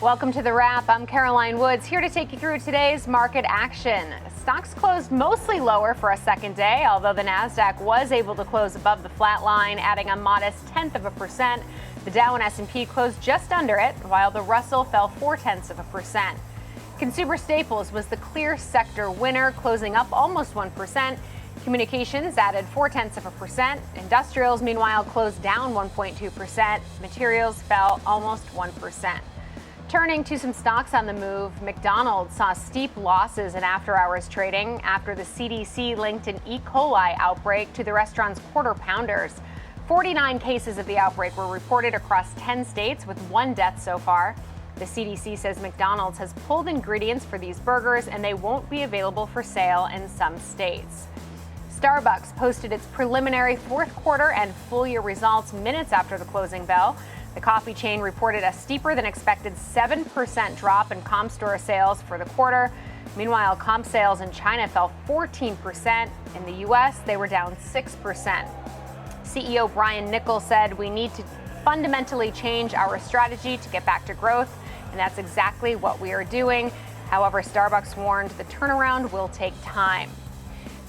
Welcome to The Wrap. I'm Caroline Woods, here to take you through today's market action. Stocks closed mostly lower for a second day, although the Nasdaq was able to close above the flat line, adding a modest 0.1%. The Dow and S&P closed just under it, while the Russell fell 0.4%. Consumer staples was the clear sector winner, closing up almost 1%. Communications added 0.4%. Industrials, meanwhile, closed down 1.2%. Materials fell almost 1%. Turning to some stocks on the move, McDonald saw steep losses in after-hours trading after the CDC linked an E. Coli outbreak to the restaurant's quarter pounders. 49 cases of the outbreak were reported across 10 states, with 1 death so far. The CDC says McDonald's has pulled ingredients for these burgers and they won't be available for sale in some states. SBUX posted its preliminary fourth quarter and full year results minutes after the closing bell. The coffee chain reported a steeper than expected 7% drop in comp store sales for the quarter. Meanwhile, comp sales in China fell 14%. In the U.S., they were down 6%. CEO Brian Niccol said, "We need to fundamentally change our strategy to get back to growth," and that's exactly what we are doing. However, Starbucks warned the turnaround will take time.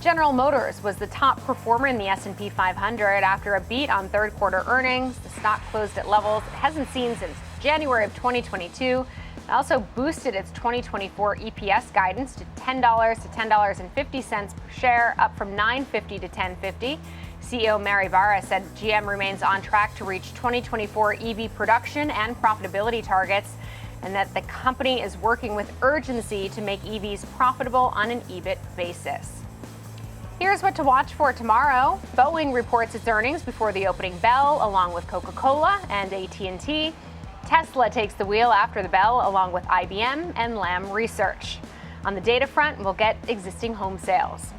General Motors was the top performer in the S&P 500 after a beat on third quarter earnings. The stock closed at levels it hasn't seen since January of 2022. It also boosted its 2024 EPS guidance to $10 to $10.50 per share, up from $9.50 to $10.50. CEO Mary Barra said GM remains on track to reach 2024 EV production and profitability targets, and that the company is working with urgency to make EVs profitable on an EBIT basis. Here's what to watch for tomorrow. Boeing reports its earnings before the opening bell, along with Coca-Cola and AT&T. Tesla takes the wheel after the bell, along with IBM and Lam Research. On the data front, we'll get existing home sales.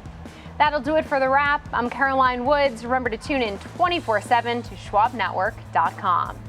That'll do it for The Wrap. I'm Caroline Woods. Remember to tune in 24/7 to schwabnetwork.com.